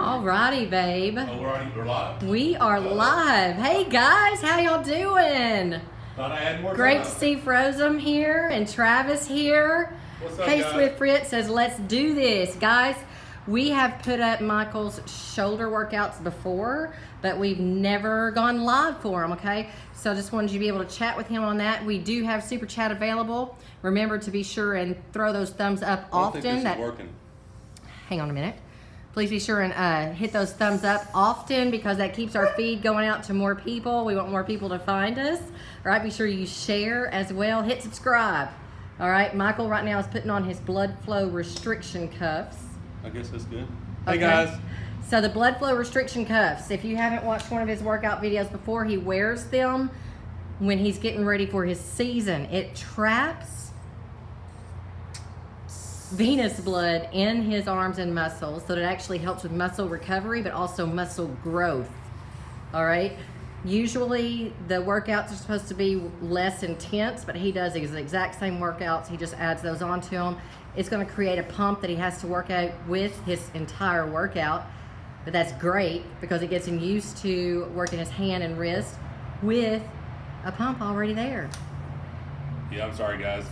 Alrighty, babe. Oh, we're live? We are live. Hey guys, how y'all doing? Thought I had more Great time. to see Frozum here and Travis here. What's up, Hey guys? Swift Fritz says, let's do this. Guys, we have put up Michael's shoulder workouts before, but we've never gone live for them, okay? So I just wanted you to be able to chat with him on that. We do have Super Chat available. Remember to be sure and throw those thumbs up I don't often. think this is working. Hang on a minute. Please be sure and hit those thumbs up often because that keeps our feed going out to more people. We want more people to find us. All right, be sure you share as well. Hit subscribe. All right, Michael right now is putting on his blood flow restriction cuffs. I guess that's good. Okay. Hey, guys. So the blood flow restriction cuffs, if you haven't watched one of his workout videos before, he wears them when he's getting ready for his season. It traps venous blood in his arms and muscles, so that it actually helps with muscle recovery, but also muscle growth. All right. Usually the workouts are supposed to be less intense, but he does the exact same workouts. He just adds those onto them. It's going to create a pump that he has to work out with his entire workout, but that's great because it gets him used to working his hand and wrist with a pump already there. Yeah, I'm sorry, guys.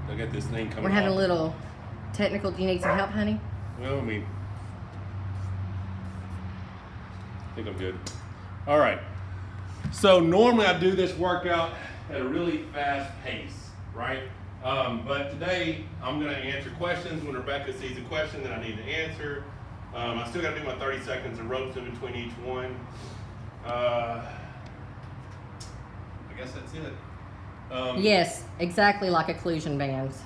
I got this thing coming We're having off. a little technical. Do you need some help, honey? Well, I mean, I think I'm good. All right. So normally I do this workout at a really fast pace, right? But today I'm going to answer questions. When Rebecca sees a question that I need to answer, I still got to do my 30 seconds of ropes in between each one. I guess that's it. Yes, exactly like occlusion bands.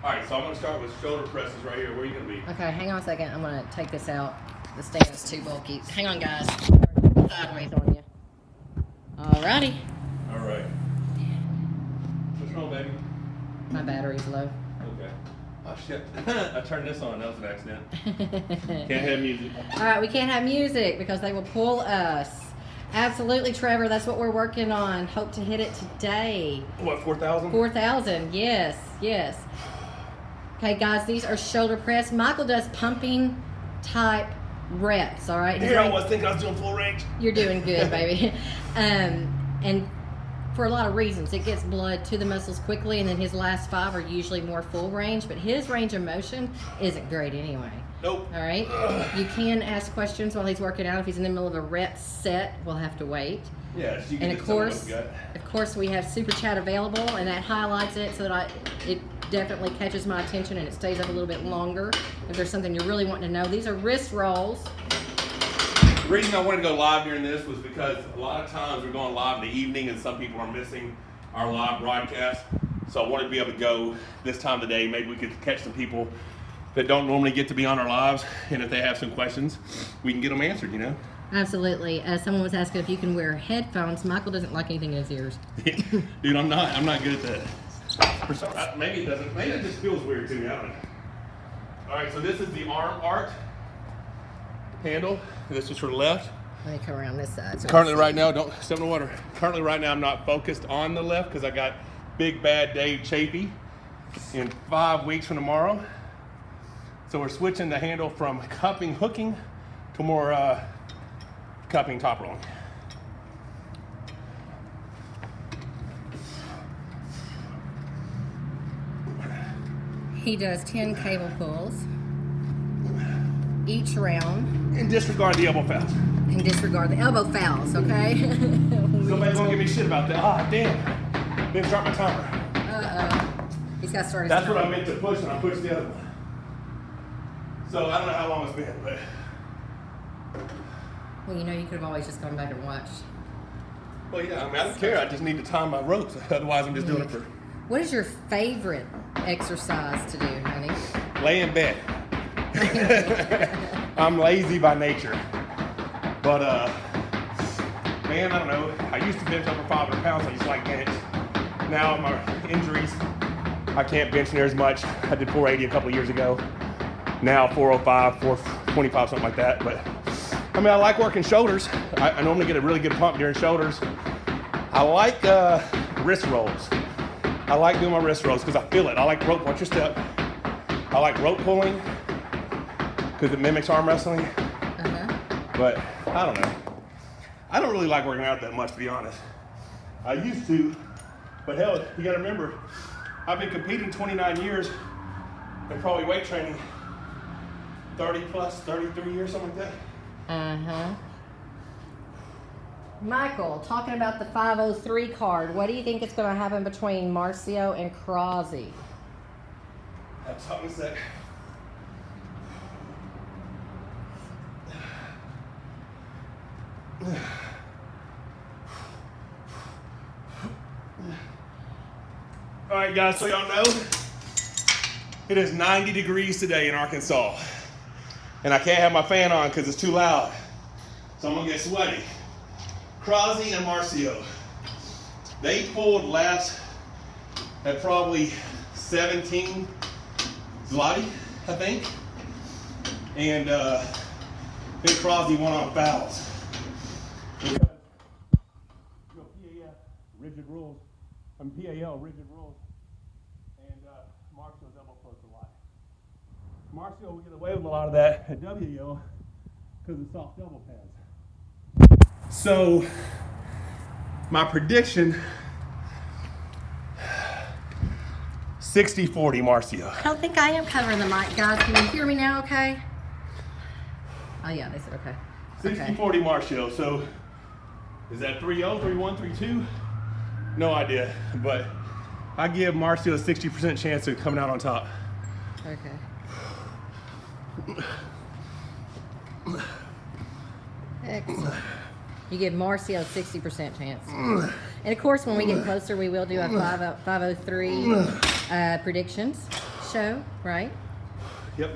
All right, so I'm going to start with shoulder presses right here. Where are you going to be? Okay, hang on a second. I'm going to take this out. The stand is too bulky. Hang on, guys. Sideways on you. Alrighty. All right. What's wrong, baby? My battery's low. Okay. Oh, shit. I turned this on. That was an accident. Can't have music. Alright, we can't have music because they will pull us. Absolutely, Trevor. That's what we're working on. Hope to hit it today. What, 4,000? 4,000. Yes, yes. Okay, guys, these are shoulder press. Michael does pumping type reps, all right? Here I was thinking I was doing full range. You're doing good, baby. And for a lot of reasons, it gets blood to the muscles quickly, and then his last 5 are usually more full range, but his range of motion isn't great anyway. Nope. All right? You can ask questions while he's working out. If he's in the middle of a rep set, we'll have to wait. Yeah, so you can And just of course, we have Super Chat available, and that highlights it so that it definitely catches my attention and it stays up a little bit longer. If there's something you're really wanting to know, these are wrist rolls. The reason I wanted to go live during this was because a lot of times we're going live in the evening and some people are missing our live broadcast. So I wanted to be able to go this time of the day. Maybe we could catch some people that don't normally get to be on our lives. And if they have some questions, we can get them answered, you know? Absolutely. Someone was asking if you can wear headphones. Michael doesn't like anything in his ears. Dude, I'm not good at that. Maybe it doesn't. Maybe it just feels weird to me. I don't know. All right, so this is the arm art handle. This is for the left. Let me come around this side. So Currently right now, don't step in the water. Currently right now, I'm not focused on the left because I got Big Bad Dave Chafee in 5 weeks from tomorrow. So we're switching the handle from cupping hooking to more cupping top rolling. He does 10 cable pulls each round. And disregard the elbow fouls. And disregard the elbow fouls, okay? Somebody's gonna give me shit about that. Ah, damn. Didn't start my timer. Uh-oh. He's got to start his That's what I timer. meant to push, and I pushed the other one. So I don't know how long it's been, but Well, you know, you could have always just gone back and watched. well, yeah. I mean, I don't care. I just need to time my ropes. Otherwise, I'm just doing it for What is your favorite exercise to do, honey? lay in bed. I'm lazy by nature, but man, I don't know. I used to bench over 500 pounds. I just like bench. Now my injuries, I can't bench near as much. I did 480 a couple of years ago. Now 405, 425, something like that. But I mean, I like working shoulders. I normally get a really good pump during shoulders. I like wrist rolls. I like doing my wrist rolls because I feel it. I like rope, watch your step. I like rope pulling because it mimics arm wrestling. But I don't know. I don't really like working out that much, to be honest. I used to, but hell, you gotta remember, I've been competing 29 years and probably weight training 30 plus, 33 years, something like that. Uh-huh. Michael, talking about the 503 card, what do you think is going to happen between Marcio and Crosby? Talk in a sec. All right, guys, so y'all know it is 90 degrees today in Arkansas. And I can't have my fan on because it's too loud. So I'm going to get sweaty. Crosby and Marcio. They pulled laps at probably 17 Zloty, I think. And then Crosby won on fouls. Because, PAF, rigid rules. PAL, rigid rules. And Marcio double closed a lot. Marcio will get away with a lot of that at WAL because of soft double pads. So, my prediction, 60-40 Marcio. I don't think I am covering the mic, guys. Can you hear me now, okay? Oh, yeah, they said okay. 60-40 Marcio. So, is that 3-0, 3-1, 3-2? No idea. But I give Marcio a 60% chance of coming out on top. Okay. Excellent. You give Marcio a 60% chance. And of course, when we get closer, we will do a 503 predictions show, right? Yep.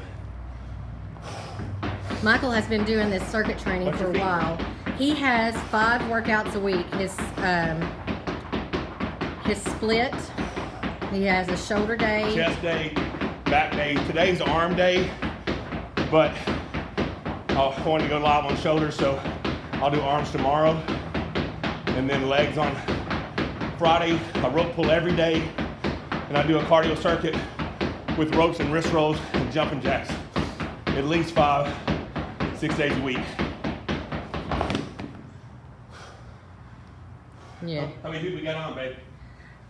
Michael has been doing this circuit training for a while. He has 5 workouts a week. His split. He has a shoulder day, Chest day, back day. Today's arm day, but I want to go live on shoulders, so I'll do arms tomorrow, and then legs on Friday. I rope pull every day, and I do a cardio circuit with ropes and wrist rolls and jumping jacks, at least 5-6 days a week. Yeah. How many people we got on, babe?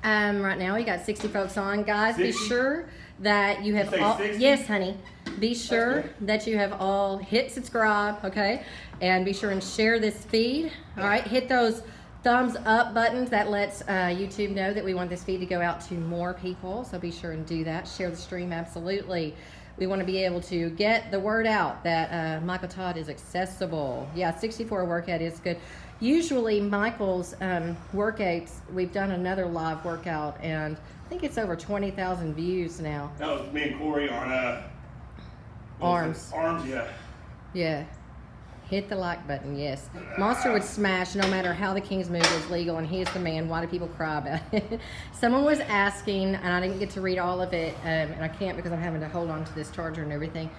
Right now we got 60 folks on. Guys, 60? be sure that you have You say all 60? yes, honey. Be sure good. that you have all hit subscribe, okay? And be sure and share this feed. All right, hit those thumbs up buttons. That lets YouTube know that we want this feed to go out to more people. So be sure and do that. Share the stream, absolutely. We want to be able to get the word out that Michael Todd is accessible. Yeah, 64 workout is good. Usually Michael's workouts, we've done another live workout, and I think it's over 20,000 views now. That was me and Corey on Arms. Arms, yeah. Yeah. Hit the like button, yes. Monster would smash no matter how the King's move is legal, and he is the man. Why do people cry about it? Someone was asking, and I didn't get to read all of it, and I can't because I'm having to hold on to this charger and everything.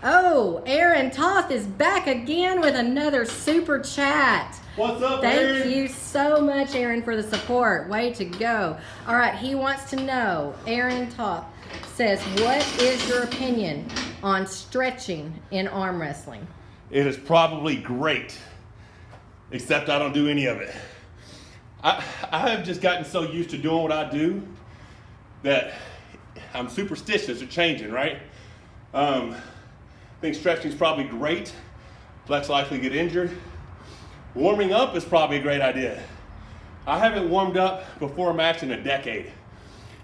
Oh, Aaron Toth is back again with another super chat. What's up, Aaron? Thank you so much, Aaron, for the support. Way to go. All right, he wants to know, Aaron Toth says, what is your opinion on stretching in arm wrestling? It is probably great, except I don't do any of it. I have just gotten so used to doing what I do that I'm superstitious at changing, right? I think stretching is probably great, less likely to get injured. Warming up is probably a great idea. I haven't warmed up before a match in a decade.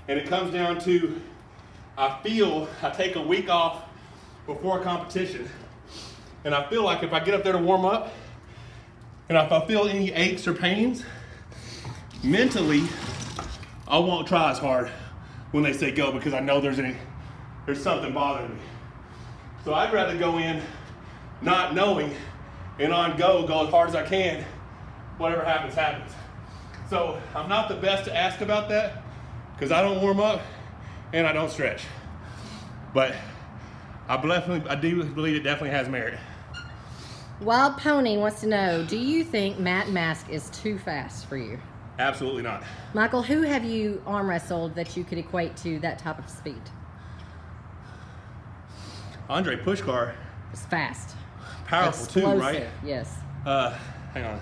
And it comes down to, I take a week off before a competition. And I feel like if I get up there to warm up, and if I feel any aches or pains, mentally, I won't try as hard when they say go, because I know there's something bothering me. So I'd rather go in not knowing, and on go as hard as I can. Whatever happens, happens. So I'm not the best to ask about that, because I don't warm up and I don't stretch. But I do believe it definitely has merit. Wild Pony wants to know, do you think Matt Mask is too fast for you? Absolutely not. Michael, who have you arm wrestled that you could equate to that type of speed? Andre Pushkar. It's fast. Powerful too, right? Yes. Hang on.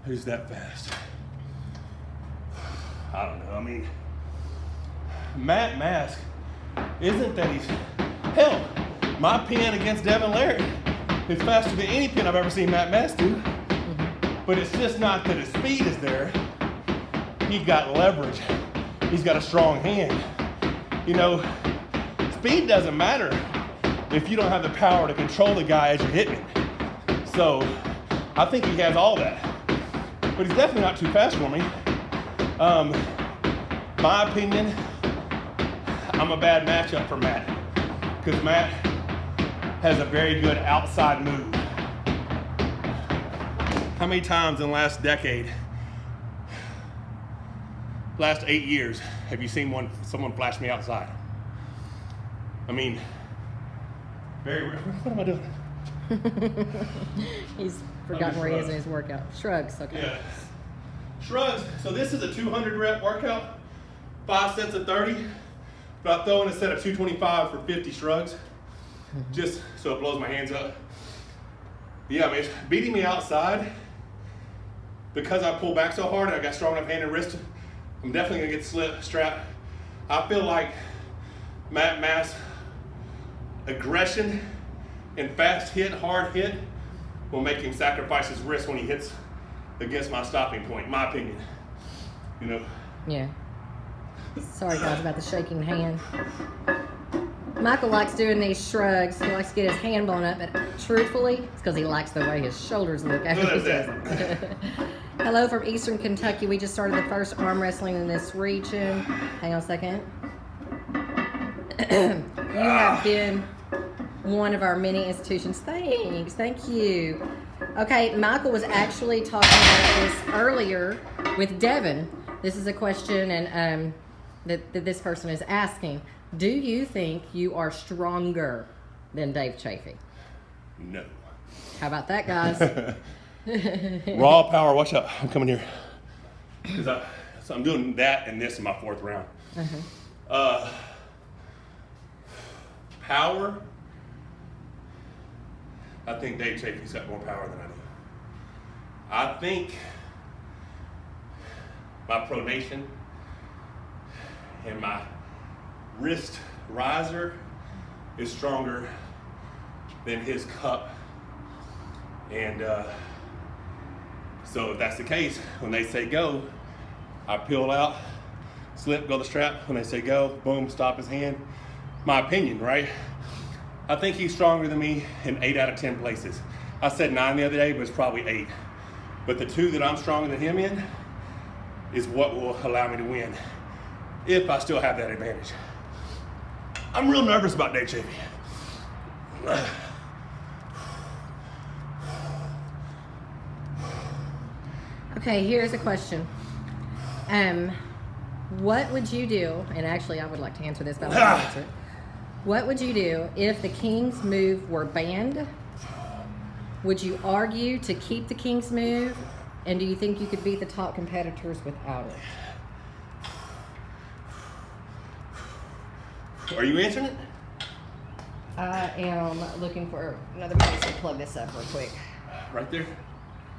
Who's that fast? I don't know. I mean, Matt Mask isn't that he's hell. My pin against Devin Larry is faster than any pin I've ever seen Matt Mask do. But it's just not that his speed is there. He's got leverage. He's got a strong hand. You know, speed doesn't matter if you don't have the power to control the guy as you're hitting him. So I think he has all that. But he's definitely not too fast for me. My opinion, I'm a bad matchup for Matt. Because Matt has a very good outside move. How many times in the last decade, last 8 years, have you seen someone flash me outside? I mean, very rare. What am I doing? He's forgotten where he is in his workout. Shrugs, okay. Yeah. Shrugs. So this is a 200 rep workout, 5 sets of 30. But I throw in a set of 225 for 50 shrugs, just so it blows my hands up. Yeah, I mean, it's beating me outside because I pull back so hard and I got strong enough hand and wrist. I'm definitely gonna get slip strap. I feel like Matt Mass aggression and fast hit, hard hit will make him sacrifice his wrist when he hits against my stopping point, in my opinion. You know? Yeah. Sorry guys about the shaking hand. Michael likes doing these shrugs. He likes to get his hand blown up, but truthfully, it's because he likes the way his shoulders look after he does it. Hello from Eastern Kentucky. We just started the first arm wrestling in this region. Hang on a second. You have been one of our many institutions. Thanks. Thank you. Okay, Michael was actually talking about this earlier with Devin. This is a question and that this person is asking. Do you think you are stronger than Dave Chafee? No. How about that, guys? Raw power, watch out, I'm coming here. So I'm doing that and this in my 4th round. Power, I think Dave Chafee's got more power than I do. I think my pronation and my wrist riser is stronger than his cup. And so if that's the case, when they say go, I peel out, slip, go the strap. When they say go, boom, stop his hand. My opinion, right? I think he's stronger than me in 8 out of 10 places. I said 9 the other day, but it's probably 8. But the 2 that I'm stronger than him in is what will allow me to win if I still have that advantage. I'm real nervous about Dave Chafee. Okay, here's a question. What would you do, and actually I would like to answer this, but I won't answer it. What would you do if the King's move were banned? Would you argue to keep the King's move? And do you think you could beat the top competitors without it? Are you answering it? I am looking for another place to plug this up real quick. Right there.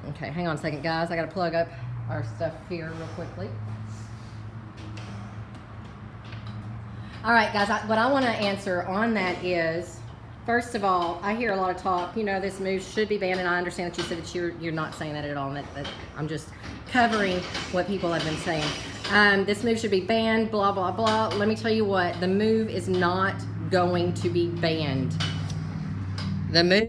Okay, hang on a second, guys. I got to plug up our stuff here real quickly. All right, guys, what I want to answer on that is, first of all, I hear a lot of talk, you know, this move should be banned, and I understand that you said that you're not saying that at all, and that I'm just covering what people have been saying. This move should be banned, blah, blah, blah. Let me tell you what, the move is not going to be banned. The move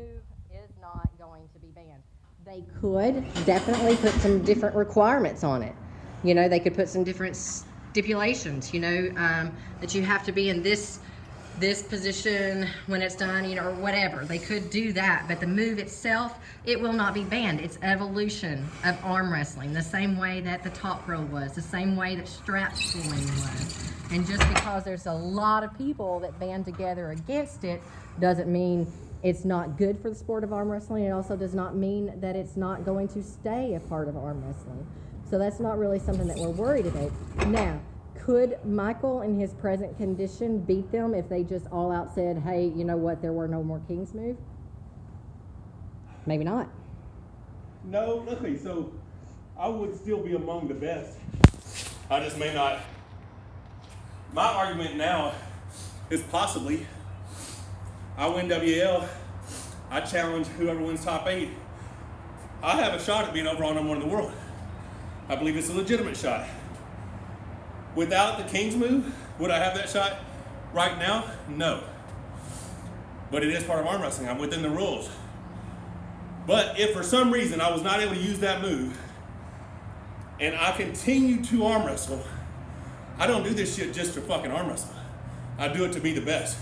is not going to be banned. They could definitely put some different requirements on it. You know, they could put some different stipulations, you know, that you have to be in this position when it's done, you know, or whatever. They could do that, but the move itself, it will not be banned. It's evolution of arm wrestling, the same way that the top row was, the same way that strap pulling was. And just because there's a lot of people that band together against it doesn't mean It's not good for the sport of arm wrestling. It also does not mean that it's not going to stay a part of arm wrestling. So that's not really something that we're worried about. Now, could Michael in his present condition beat them if they just all out said, hey, you know what, there were no more King's move? Maybe not. No, okay, so I would still be among the best. I just may not. My argument now is possibly I win WAL, I challenge whoever wins top 8. I have a shot at being overall number 1 in the world. I believe it's a legitimate shot. Without the King's move, would I have that shot right now? No. But it is part of arm wrestling. I'm within the rules. But if for some reason I was not able to use that move and I continue to arm wrestle, I don't do this shit just to fucking arm wrestle. I do it to be the best.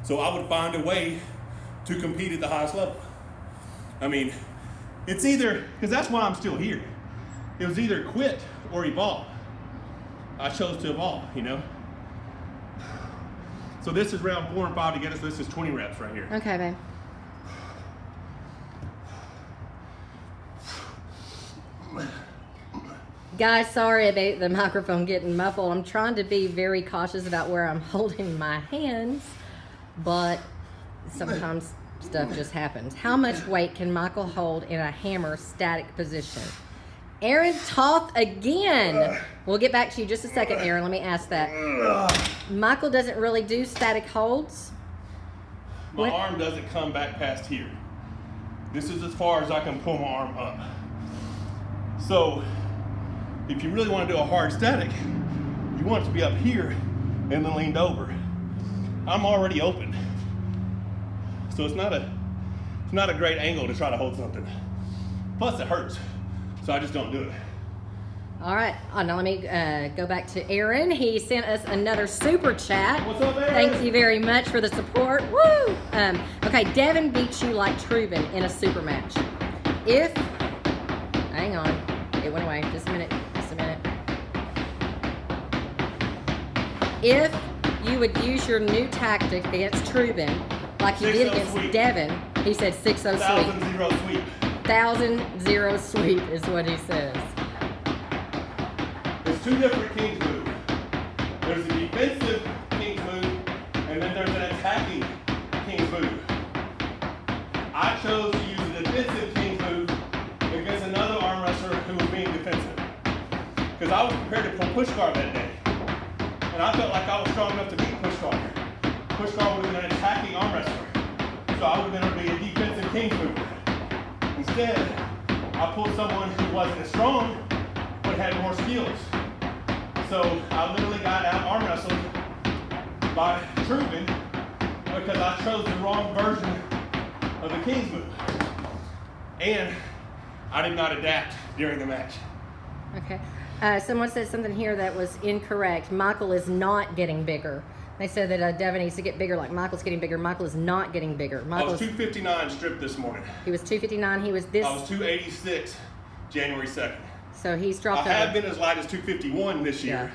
So I would find a way to compete at the highest level. I mean, it's either, because that's why I'm still here. It was either quit or evolve. I chose to evolve, you know? So this is round 4 and 5 to get us. This is 20 reps right here. Okay, babe. Guys, sorry about the microphone getting muffled. I'm trying to be very cautious about where I'm holding my hands, but sometimes stuff just happens. How much weight can Michael hold in a hammer static position? Aaron Toth again. We'll get back to you just a second, Aaron. Let me ask that. Michael doesn't really do static holds. My arm doesn't come back past here. This is as far as I can pull my arm up. So, if you really want to do a hard static, you want it to be up here and then leaned over. I'm already open. So it's not a great angle to try to hold something. Plus it hurts. So I just don't do it. All right. Now let me go back to Aaron. He sent us another super chat. What's up, Aaron? Thank you very much for the support. Woo! Okay, Devin beats you like Trubin in a super match. Hang on. It went away. Just a minute. If you would use your new tactic against Trubin, like you did against sweep. Devin, he said 6-0 sweep. 1,000 sweep. 1,000 sweep is what he says. There's 2 different King's moves. There's a defensive King's move, and then there's an attacking King's move. I chose to use a defensive King's move against another arm wrestler who was being defensive. Because I was prepared to pull push guard that day. And I felt like I was strong enough to beat push guard. Push guard would have been an attacking arm wrestler. So I would have been able to be a defensive King's move. Instead, I pulled someone who wasn't as strong, but had more skills. So I literally got out arm wrestled by Trubin because I chose the wrong version of the King's move. And I did not adapt during the match. Okay. Someone said something here that was incorrect. Michael is not getting bigger. They said that Devin needs to get bigger like Michael's getting bigger. Michael is not getting bigger. I was 259 stripped this morning. He was 259. He was this. I was 286 January 2nd. So he's dropped I have been as light as 251 this year. Yeah.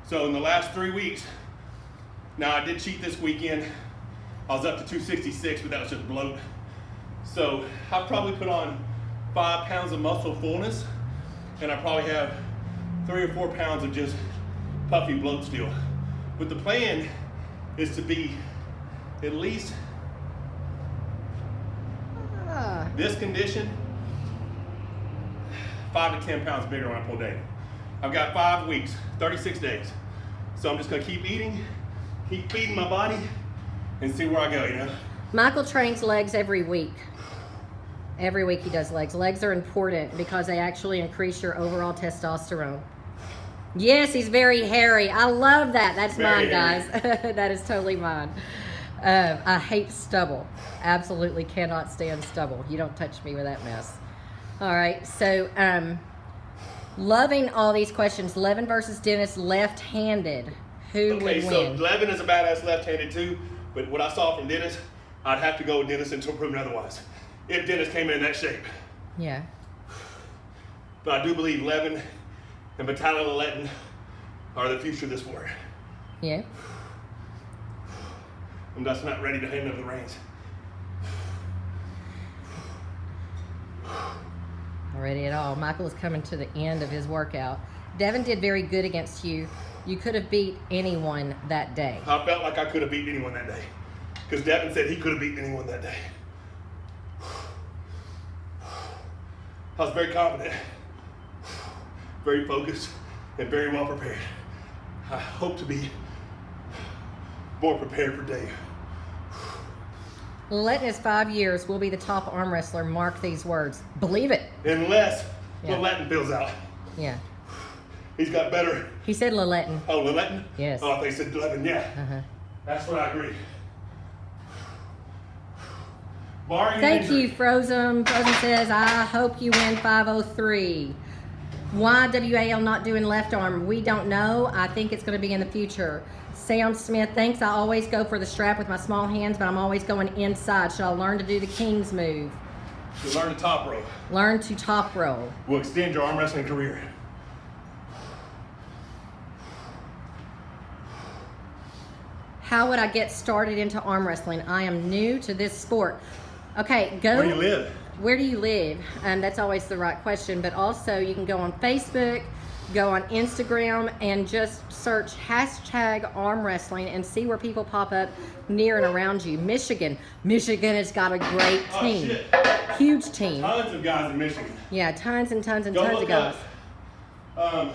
So in the last 3 weeks, now I did cheat this weekend. I was up to 266, but that was just bloat. So I've probably put on 5 pounds of muscle fullness, and I probably have 3 or 4 pounds of just puffy bloat still. But the plan is to be at least this condition, 5 to 10 pounds bigger when I pull Dave. I've got 5 weeks, 36 days. So I'm just gonna keep eating, keep feeding my body, and see where I go, you know? Michael trains legs every week. Every week he does legs. Legs are important because they actually increase your overall testosterone. Yes, he's very hairy. I love that. That's Very mine, guys. That is totally mine. I hate stubble. Absolutely cannot stand stubble. You don't touch me with that mess. All right, so loving all these questions. Levin versus Dennis, left-handed. Who would win? Okay, so Levin is a badass left-handed too, but what I saw from Dennis, I'd have to go with Dennis until proven otherwise. If Dennis came in that shape. Yeah. But I do believe Levin and Vitaly Letin are the future of this sport. Yeah. I'm just not ready to hand over the reins. ready at all. Michael is coming to the end of his workout. Devin did very good against you. You could have beat anyone that day. I felt like I could have beaten anyone that day. Because Devin said he could have beaten anyone that day. I was very confident, very focused, and very well prepared. I hope to be more prepared for Dave. Lilette in his 5 years will be the top arm wrestler. Mark these words. Believe it. Unless Lilette fills out. Yeah. He's got better. He said Lilette. Oh, Lilette? Yes. Oh, I thought he said 11, yeah. Uh-huh. That's what I agree. Barring Thank injury. you, Frozen. Frozen says, I hope you win 503. Why WAL not doing left arm? We don't know. I think it's going to be in the future. Sam Smith, thanks. I always go for the strap with my small hands, but I'm always going inside. Should I learn to do the King's move? To learn to top row. Learn to top row. Will extend your arm wrestling career. How would I get started into arm wrestling? I am new to this sport. Okay, go. Where do you live? Where do you live? That's always the right question. But also, you can go on Facebook, go on Instagram, and just search hashtag arm wrestling and see where people pop up near and around you. Michigan. Michigan has got a great team. Shit. Huge team. Tons of guys in Michigan. Yeah, tons and tons and Go tons of look guys. up.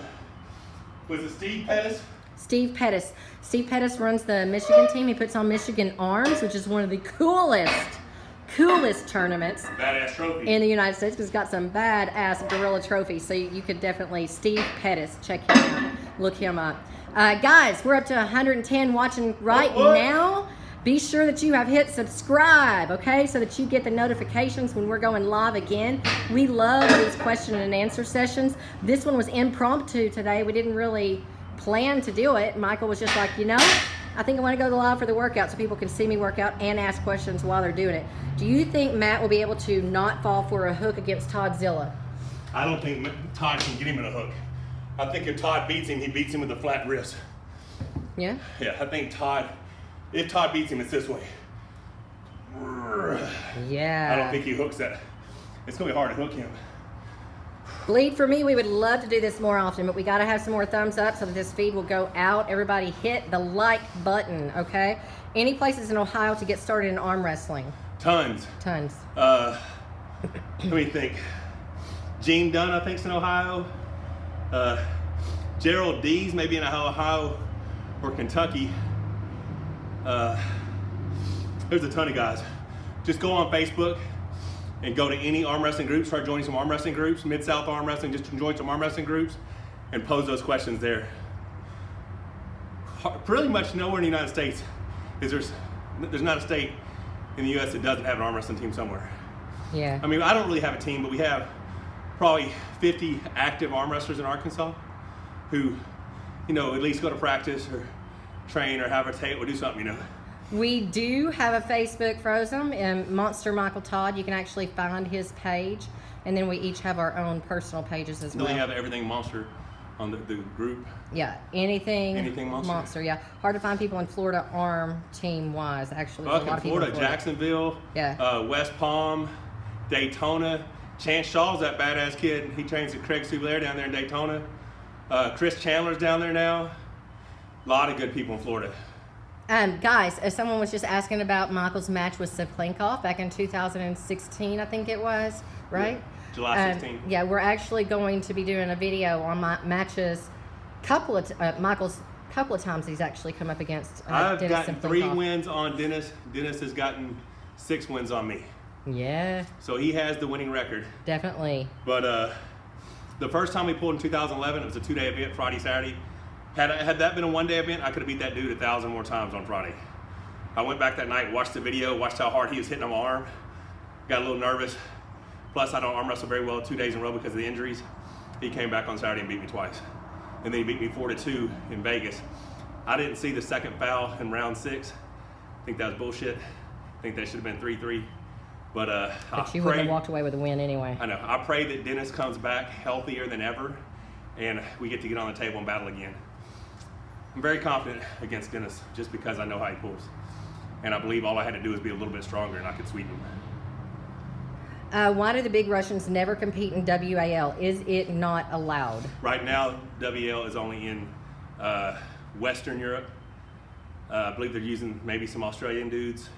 Was it Steve Pettis? Steve Pettis. Steve Pettis runs the Michigan team. He puts on Michigan Arms, which is one of the coolest tournaments Badass trophy. in the United States, because it's got some badass gorilla trophies. So you could definitely, Steve Pettis, check him out. Look him up. Guys, we're up to 110 watching right now. Be sure that you have hit subscribe, okay, so that you get the notifications when we're going live again. We love these question and answer sessions. This one was impromptu today. We didn't really plan to do it. Michael was just like, you know, I think I want to go live for the workout so people can see me work out and ask questions while they're doing it. Do you think Matt will be able to not fall for a hook against Toddzilla? I don't think Todd can get him in a hook. I think if Todd beats him, he beats him with a flat wrist. Yeah? Yeah, I think if Todd beats him, it's this way. Yeah. I don't think he hooks that. It's going to be hard to hook him. Bleed for me, we would love to do this more often, but we got to have some more thumbs up so that this feed will go out. Everybody hit the like button, okay? Any places in Ohio to get started in arm wrestling? Tons. Tons. Let me think. Gene Dunn, I think, is in Ohio. Gerald Dees, maybe in Ohio or Kentucky. There's a ton of guys. Just go on Facebook and go to any arm wrestling groups, start joining some arm wrestling groups, Mid-South Arm Wrestling, just join some arm wrestling groups and pose those questions there. Pretty much nowhere in the United States there's not a state in the U.S. that doesn't have an arm wrestling team somewhere. Yeah. I mean, I don't really have a team, but we have probably 50 active arm wrestlers in Arkansas who, you know, at least go to practice or train or have a tape or do something, you know. We do have a Facebook, Frozen, and Monster Michael Todd. You can actually find his page, and then we each have our own personal pages as Do well. we have everything Monster on the group? Yeah, anything Monster? Yeah, hard to find people in Florida arm team wise. Actually, there's a lot Fucking of people in Florida, Jacksonville, Yeah. West Palm, Daytona. Chance Shaw's that badass kid. He trains at Craig Soubelaire down there in Daytona. Chris Chandler's down there now. A lot of good people in Florida. Guys, as someone was just asking about Michael's match with Subclinical back in 2016, I think it was, right? Yeah, July 16th. Yeah, we're actually going to be doing a video on my matches. Michael's couple of times he's actually come up against I've Dennis gotten 3 Subclinical. wins on Dennis. Dennis has gotten 6 wins on me. Yeah, So he has the winning record. definitely. But the first time we pulled in 2011, it was a 2-day event, Friday, Saturday. Had that been a 1-day event, I could have beat that dude 1,000 more times on Friday. I went back that night, watched the video, watched how hard he was hitting on my arm. Got a little nervous. Plus, I don't arm wrestle very well 2 days in a row because of the injuries. He came back on Saturday and beat me twice. And then he beat me 4-2 in Vegas. I didn't see the second foul in round 6. I think that was bullshit. I think that should have been 3-3. But you would have walked away with a win anyway. I know. I pray that Dennis comes back healthier than ever and we get to get on the table and battle again. I'm very confident against Dennis just because I know how he pulls. And I believe all I had to do was be a little bit stronger and I could sweep him. Why do the big Russians never compete in WAL? Is it not allowed? Right now, WL is only in Western Europe. I believe they're using maybe some Australian dudes.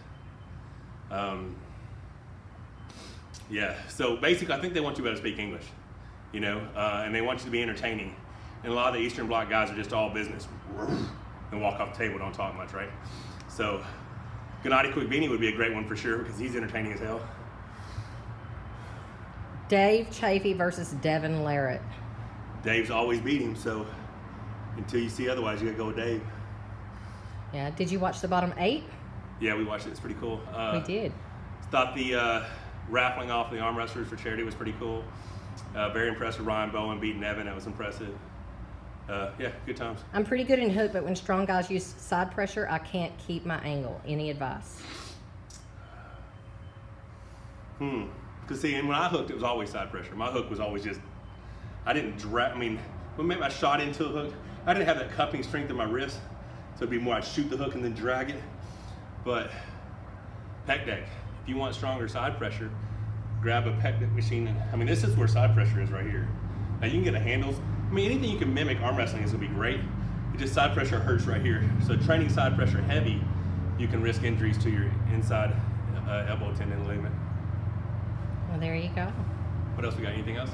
Yeah, so basically I think they want you to be able to speak English, you know, and they want you to be entertaining. And a lot of the Eastern Bloc guys are just all business and walk off the table, don't talk much, right? So Gennady Quickbini would be a great one for sure because he's entertaining as hell. Dave Chafee versus Devin Larratt. Dave's always beat him, so until you see otherwise, you gotta go with Dave. Yeah, did you watch the bottom 8? Yeah, we watched it. It's pretty cool. We did. Thought the raffling off the arm wrestlers for charity was pretty cool. Very impressed with Ryan Bowen beating Evan. That was impressive. Yeah, good times. I'm pretty good in hook, but when strong guys use side pressure, I can't keep my angle. Any advice? Because see, and when I hooked, it was always side pressure. My hook was always just, I didn't drag, I mean, when maybe I shot into a hook, I didn't have that cupping strength in my wrist. So it'd be more I'd shoot the hook and then drag it. But pec deck, if you want stronger side pressure, grab a pec deck machine. And, I mean, this is where side pressure is right here. Now you can get a handles. I mean, anything you can mimic arm wrestling is gonna be great. It just side pressure hurts right here. So training side pressure heavy, you can risk injuries to your inside elbow tendon ligament. Well, there you go. What else we got? Anything else?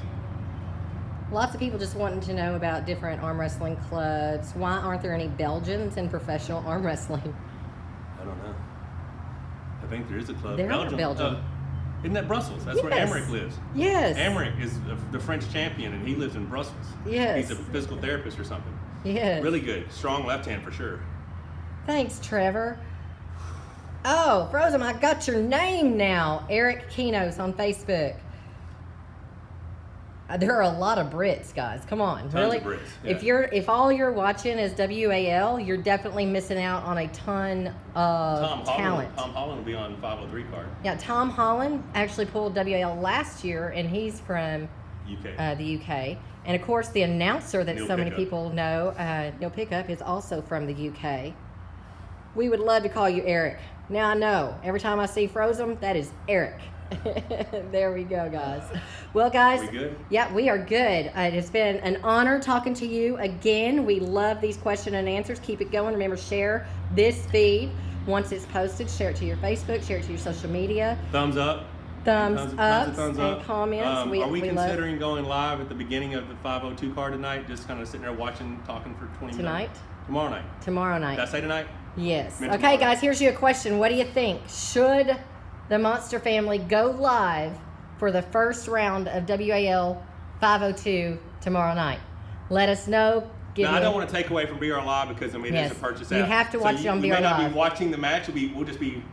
Lots of people just wanting to know about different arm wrestling clubs. Why aren't there any Belgians in professional arm wrestling? I don't know. I think there is a club. There are Belgium. Isn't that Brussels? That's where Yes. Emmerich lives. Yes. Emmerich is the French champion, and he lives in Brussels. Yes. He's a physical therapist or something. Yes. Really good. Strong left hand for sure. Thanks, Trevor. Oh, Frozen, I got your name now. Eric Kinos on Facebook. There are a lot of Brits, guys. Come on, Tons really. of Brits, yeah. If all you're watching is WAL, you're definitely missing out on a ton of talent. Tom Holland will be on 503 card. Yeah, Tom Holland actually pulled WAL last year, and he's from UK. the UK. And of course, the announcer that Neil so many Pickup. people know, Neil Pickup, is also from the UK. We would love to call you Eric. Now I know. Every time I see Frozen, that is Eric. There we go, guys. Well, guys. We good? Yeah, we are good. It has been an honor talking to you again. We love these question and answers. Keep it going. Remember, share this feed. Once it's posted, share it to your Facebook, share it to your social media. Thumbs up. Thumbs up and comments. Are we love considering going live at the beginning of the 502 card tonight? Just kind of sitting there watching, talking for 20 tonight? minutes? Tomorrow night. Tomorrow night. Did I say tonight? Yes. Meant Okay, tomorrow. guys, here's your question. What do you think? Should the Monster family go live for the first round of WAL 502 tomorrow night? Let us know. Now, I don't want to take away from BR Live because, I mean, Yes. it's a purchase You app. have to watch it on we BR may not Live. be watching the match. We'll just be,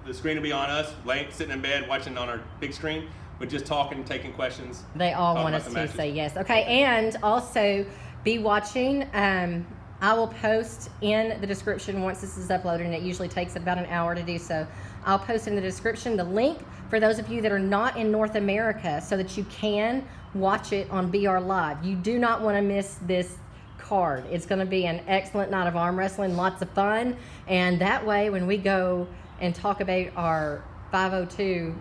the screen will be on us, sitting in bed, watching on our big screen, but just talking, taking questions. They all talking want about us the to matches. say yes. Okay, and also be watching. I will post in the description once this is uploaded, and it usually takes about an hour to do so. I'll post in the description the link for those of you that are not in North America so that you can watch it on BR Live. You do not want to miss this card. It's going to be an excellent night of arm wrestling, lots of fun, and that way when we go and talk about our 502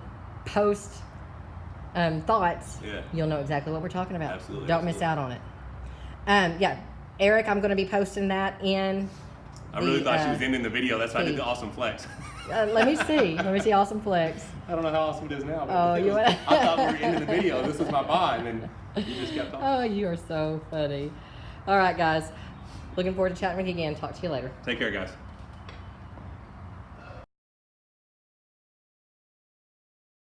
post thoughts, Yeah. you'll know exactly what we're talking about. Absolutely, Don't miss out on it. Yeah, Eric, I'm going to be posting that in. I really the, thought she was ending the video. That's why I did feed. the awesome flex. Let me see. Let me see awesome flex. I don't know how awesome it is now. But Oh, it you was, wanna- I thought we were ending the video. This was my bye, and then you just kept talking. Oh, you are so funny. All right, guys. Looking forward to chatting with you again. Talk to you later. Take care, guys.